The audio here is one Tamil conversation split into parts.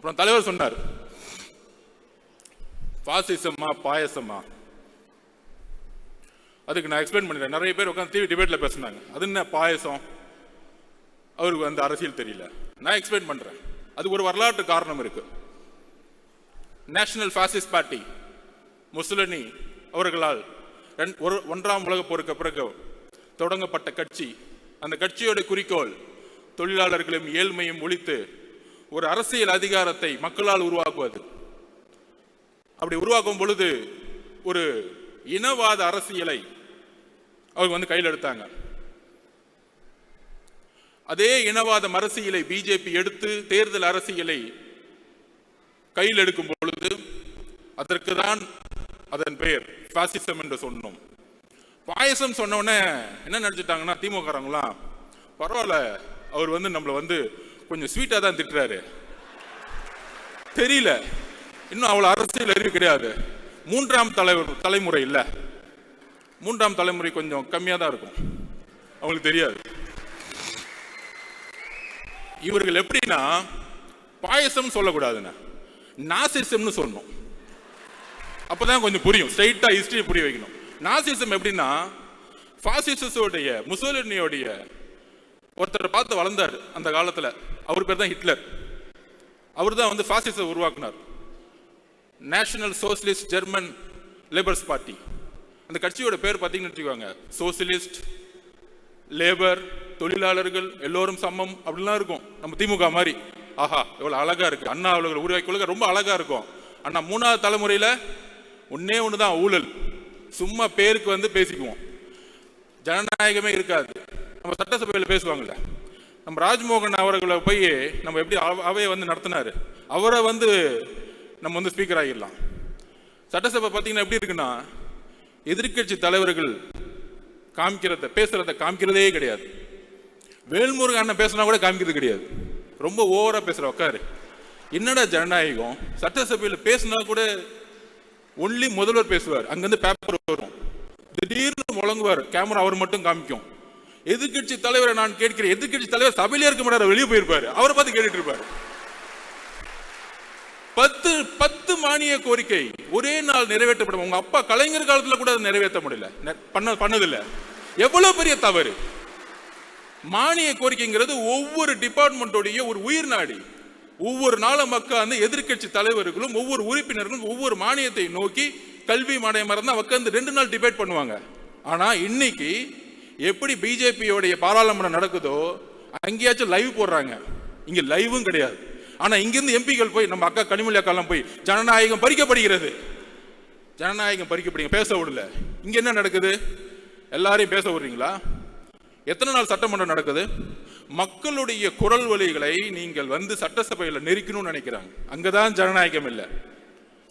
அப்புறம் தலைவர் சொன்னார், பாசிசமா பாயசமா? அதுக்கு நான் எக்ஸ்பிளைன் பண்ணிடுறேன். நிறைய பேர் உட்காந்து டிவி டிபேட்ல பேசினாங்க, அது என்ன பாயசம், அவருக்கு வந்து அரசியல் தெரியல. நான் எக்ஸ்பிளைன் பண்றேன். அதுக்கு ஒரு வரலாற்று காரணம் இருக்கு. நேஷனல் பாசிஸ்ட் பார்ட்டி முசோலினி அவர்களால் ஒன்றாம் உலக போருக்கு பிறகு தொடங்கப்பட்ட கட்சி. அந்த கட்சியோட குறிக்கோள் தொழிலாளர்களும் ஏழ்மையும் ஒழித்து ஒரு அரசியல் அதிகாரத்தை மக்களால் உருவாக்குவது. அப்படி உருவாக்கும் பொழுது ஒரு இனவாத அரசியலை அவங்க வந்து கையில் எடுத்தாங்க. அதே இனவாத அரசியலை பிஜேபி எடுத்து தேர்தல் அரசியலை கையில் எடுக்கும் பொழுது அதற்கு தான் அதன் பெயர் பாசிசம் என்று சொன்னோம். பாயசம் சொன்ன உடனே என்ன நினைச்சிட்டாங்கன்னா திமுகலாம், பரவாயில்ல அவர் வந்து நம்மளை வந்து கொஞ்சம் ஸ்வீட்டா தான் திட்டுறாரு, தெரியல இன்னும் அவ்வளவு அரசியல் அறிவு கிடையாது. மூன்றாம் தலைமுறை இல்ல, மூன்றாம் தலைமுறை கொஞ்சம் கம்மியா தான் இருக்கும், அவங்களுக்கு தெரியாது. இவர்கள் எப்படின்னா பாயசம் சொல்லக்கூடாதுன்னு நாசிசம்னு சொன்னோம். அப்பதான் கொஞ்சம் புரியும், ஸ்ட்ரைட்டா ஹிஸ்டரி புரிய வைக்கணும். நாசிசம் எப்படின்னா பாசிசோடைய முசோலினியோடைய ஒருத்தர் பார்த்து வளர்ந்தார் அந்த காலத்துல. அவர் பேர் தான் ஹிட்லர். அவர் தான் வந்து பாசிசம் உருவாக்குனார். National socialist German labours party. அந்த கட்சியோட பேர் பார்த்தீங்கன்னு வச்சுக்கோங்க, சோசியலிஸ்ட், லேபர், தொழிலாளர்கள் எல்லோரும் சமம் அப்படிலாம் இருக்கும். நம்ம திமுக மாதிரி ஆஹா எவ்வளவு அழகா இருக்கு, அண்ணா அவர்கள் உருவாக்கி ரொம்ப அழகா இருக்கும். ஆனா மூணாவது தலைமுறையில ஒன்னே ஒண்ணுதான் ஊழல். சும்மா பேருக்கு வந்து பேசிக்குவோம், ஜனநாயகமே இருக்காது. நம்ம சட்டசபையில் பேசுவாங்கல்ல, நம்ம ராஜ்மோகன் அவர்களை போய் நம்ம எப்படி அவையை வந்து நடத்தினாரு, அவரை வந்து நம்ம வந்து ஸ்பீக்கர் ஆகிடலாம். சட்டசபை பார்த்தீங்கன்னா எப்படி இருக்குன்னா, எதிர்கட்சி தலைவர்கள் பேசுறத காமிக்கிறதே கிடையாது. வேல்முருகன் அண்ணன் பேசினா கூட காமிக்கிறது கிடையாது, ரொம்ப ஓவரா பேசுற. உட்காரு, என்னடா ஜனநாயகம்? சட்டசபையில் பேசினா கூட ஒன்லி முதல்வர் பேசுவார், அங்கிருந்து பேப்பர் வரும், திடீர்னு முழங்குவார், கேமரா அவர் மட்டும் காமிக்கும். எதிர்கட்சி தலைவரை நான் கேட்கிறேன், எதிர்கட்சி தலைவர் சபையிலே இருக்க மாட்டார், வெளியே போயிருப்பாரு, அவரை பார்த்து கேட்டுட்டு இருப்பாரு. 10 மானிய கோரிக்கை ஒரே நாள் நிறைவேற்றப்படும். உங்க அப்பா கலைஞர் காலத்துல கூட நிறைவேற்ற முடியல, பண்ணதில்லை. எவ்வளவு பெரிய தவறு! மானிய கோரிக்கைங்கிறது ஒவ்வொரு டிபார்ட்மெண்டோடைய ஒரு உயிர் நாடி. ஒவ்வொரு நாளும் மக்கள் வந்து எதிர்கட்சி தலைவர்களும் ஒவ்வொரு உறுப்பினர்களும் ஒவ்வொரு மானியத்தை நோக்கி கல்வி மானியம் இருந்தா உட்காந்து 2 நாள் டிபேட் பண்ணுவாங்க. ஆனா இன்னைக்கு எப்படி பிஜேபியோடைய பாராளுமன்றம் நடக்குதோ அங்கேயாச்சும் லைவ் போடுறாங்க, இங்க லைவும் கிடையாது. ஆனா இங்கிருந்து எம்பிகள் போய், நம்ம அக்கா கனிமொழி அக்காலாம் போய் ஜனநாயகம் பறிக்கப்படுகிறது, ஜனநாயகம் பறிக்கப்படுங்க, பேச விடல. இங்க என்ன நடக்குது? எல்லாரையும் பேச விடுறீங்களா? எத்தனை நாள் சட்டமன்றம் நடக்குது? மக்களுடைய குரல் வலிகளை நீங்கள் வந்து சட்டசபையில நெருக்கணும்னு நினைக்கிறாங்க. அங்கதான் ஜனநாயகம் இல்லை.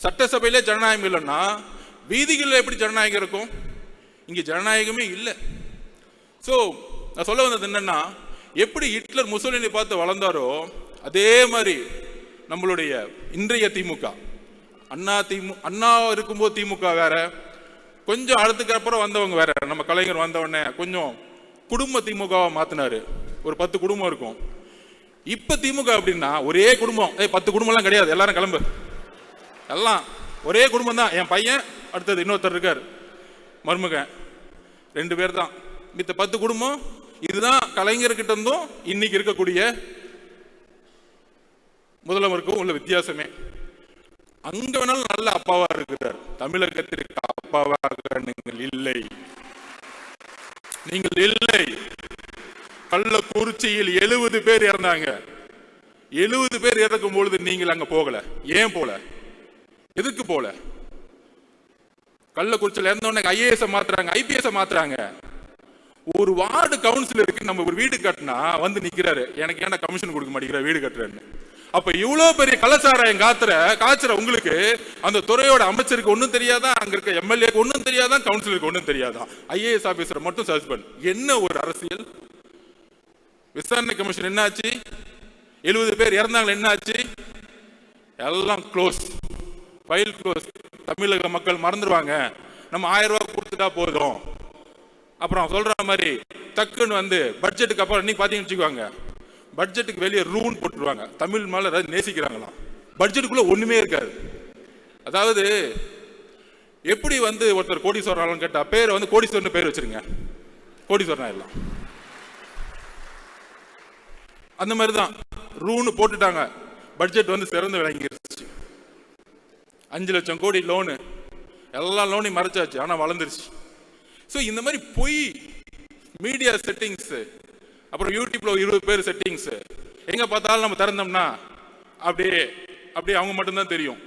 சட்டசபையிலே ஜனநாயகம் இல்லைன்னா வீதிகளில் எப்படி ஜனநாயகம் இருக்கும்? இங்க ஜனநாயகமே இல்லை. சோ நான் சொல்ல வந்தது என்னன்னா, எப்படி ஹிட்லர் முசோலினி பார்த்து வளர்ந்தாரோ அதே மாதிரி நம்மளுடைய இன்றைய திமுக, அண்ணா இருக்கும்போது திமுக வேற, கொஞ்சம் அடுத்துக்கு அப்புறம் வந்தவங்க வேற. நம்ம கலைஞர் வந்த உடனே கொஞ்சம் குடும்ப திமுகவை மாத்தினாரு, ஒரு 10 குடும்பம் இருக்கும். இப்ப திமுக அப்படின்னா ஒரே குடும்பம், 10 குடும்பம் எல்லாம் கிடையாது, எல்லாரும் கிளம்பு, எல்லாம் ஒரே குடும்பம் தான். என் பையன், அடுத்தது இன்னொருத்தர் இருக்கார், மருமகன், 2 பேர் தான். மித்த 10 குடும்பம். இதுதான் கலைஞர்கிட்ட இருந்தும் இன்னைக்கு இருக்கக்கூடிய முதல்வருக்கும் உள்ள வித்தியாசமே. அங்க வேணாலும் நல்ல அப்பாவா இருக்கிறார், தமிழகத்திற்கு அப்பாவாக நீங்கள் இல்லை, நீங்கள் இல்லை. கள்ளக்குறிச்சியில் 70 பேர் இறந்தாங்க. 70 பேர் இறக்கும் பொழுது நீங்கள் அங்க போகல. ஏன் போல? எதுக்கு போல? கள்ளக்குறிச்சியில் இறந்தவொடனே ஐஏஎஸ் மாத்துறாங்க, ஐபிஎஸ் மாத்துறாங்க. ஒரு வார்டு கவுன்சிலருக்கு நம்ம ஒரு வீடு கட்டினா வந்து நிக்கிறாரு, எனக்கு ஏன்னா கமிஷன் கொடுக்க மாட்டேங்கிற வீடு கட்டுறேன்னு. அப்ப இவ்வளவு பெரிய கலாச்சாரம் காய்ச்சற உங்களுக்கு அந்த துறையோட அமைச்சருக்கு ஒன்னும் தெரியாதான், அங்க இருக்க எம்எல்ஏக்கு ஒன்னும் தெரியாதான், கவுன்சிலருக்கு ஒன்னும் தெரியாதான், ஐஏஎஸ் ஆபீசர் மட்டும் சஸ்பெண்ட். என்ன ஒரு அரசியல்? விசாரணை கமிஷன் என்ன ஆச்சு? 70 பேர் இறந்தாங்க, என்ன ஆச்சு? எல்லாம் க்ளோஸ், ஃபைல் க்ளோஸ். தமிழக மக்கள் மறந்துடுவாங்க, நம்ம 1000 ரூபாய் கொடுத்துட்டா போதும். அப்புறம் சொல்ற மாதிரி டக்குன்னு வந்து பட்ஜெட்டுக்கு அப்புறம் இன்னைக்கு பாத்தீங்கன்னு வச்சுக்குவாங்க, பட்ஜெட்டுக்கு வெளியே ரூன் போட்டுருவாங்க. தமிழ் மேல நேசிக்கிறாங்களாம், பட்ஜெட்டுக்குள்ள ஒண்ணுமே இருக்காது. அதாவது எப்படி வந்து ஒருத்தர் கோடீஸ்வரன் கேட்டா பேரை வந்து கோடீஸ்வரன் பேர் வச்சிருங்க, கோடீஸ்வரன் எல்லாம் அந்த மாதிரிதான் ரூன்னு போட்டுட்டாங்க. பட்ஜெட் வந்து சிறந்து விளங்கிருச்சு. 5 லட்சம் கோடி லோனு, எல்லா லோனையும் மறைச்சாச்சு, ஆனா வளர்ந்துருச்சு. ஸோ இந்த மாதிரி பொய் மீடியா செட்டிங்ஸ், அப்புறம் யூடியூப்ல 20 பேர் செட்டிங்ஸ், எங்க பார்த்தாலும் நம்ம திறந்தோம்னா அப்படியே அப்படியே அவங்க மட்டும்தான் தெரியும்.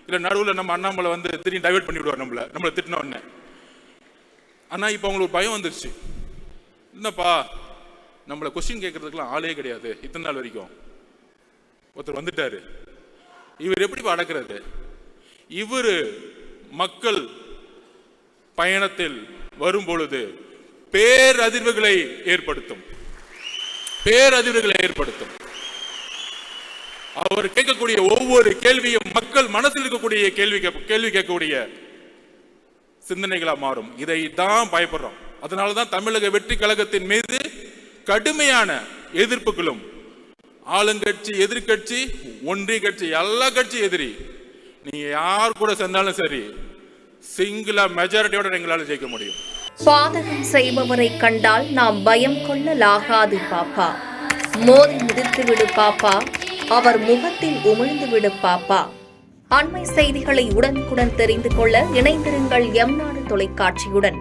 இல்லை நடுவில் நம்ம அண்ணாமலை வந்து திரும்பி டைவெர்ட் பண்ணி விடுவார் நம்மளை திட்டின உடனே. ஆனால் இப்போ அவங்களுக்கு பயம் வந்துருச்சு. என்னப்பா நம்மளை கொஸ்டின் கேட்கறதுக்கெல்லாம் ஆளே கிடையாது, இத்தனை நாள் வரைக்கும் ஒருத்தர் வந்துட்டாரு, இவர் எப்படி அடக்கிறது? இவர் மக்கள் பயணத்தில் வரும் பொழுது பேரதிர்வுகளை ஏற்படுத்தும். அவர் கேட்கக்கூடிய ஒவ்வொரு கேள்வியும் மக்கள் மனசில் இருக்கக்கூடிய கேள்வி கேட்கக்கூடிய சிந்தனைகளா மாறும். இதை தான் பயப்படுறோம். அதனாலதான் தமிழக வெற்றி கழகத்தின் மீது கடுமையான எதிர்ப்புகளும், ஆளுங்கட்சி, எதிர்கட்சி, ஒன்றிய கட்சி, எல்லா கட்சி எதிரி. நீங்க யார் கூட சேர்ந்தாலும் சரி, சிங்கிளா மெஜாரிட்டியோட எங்களால் ஜெயிக்க முடியும். பாதகம் செய்பவரை கண்டால் நாம் பயம் கொள்ளலாகாது பாப்பா. மோதி மிதித்து விடு பாப்பா, அவர் முகத்தில் உமிழ்ந்து விடு பாப்பா. அண்மை செய்திகளை உடனுக்குடன் தெரிந்து கொள்ள இணைந்திருங்கள் எம் நாடு தொலைக்காட்சியுடன்.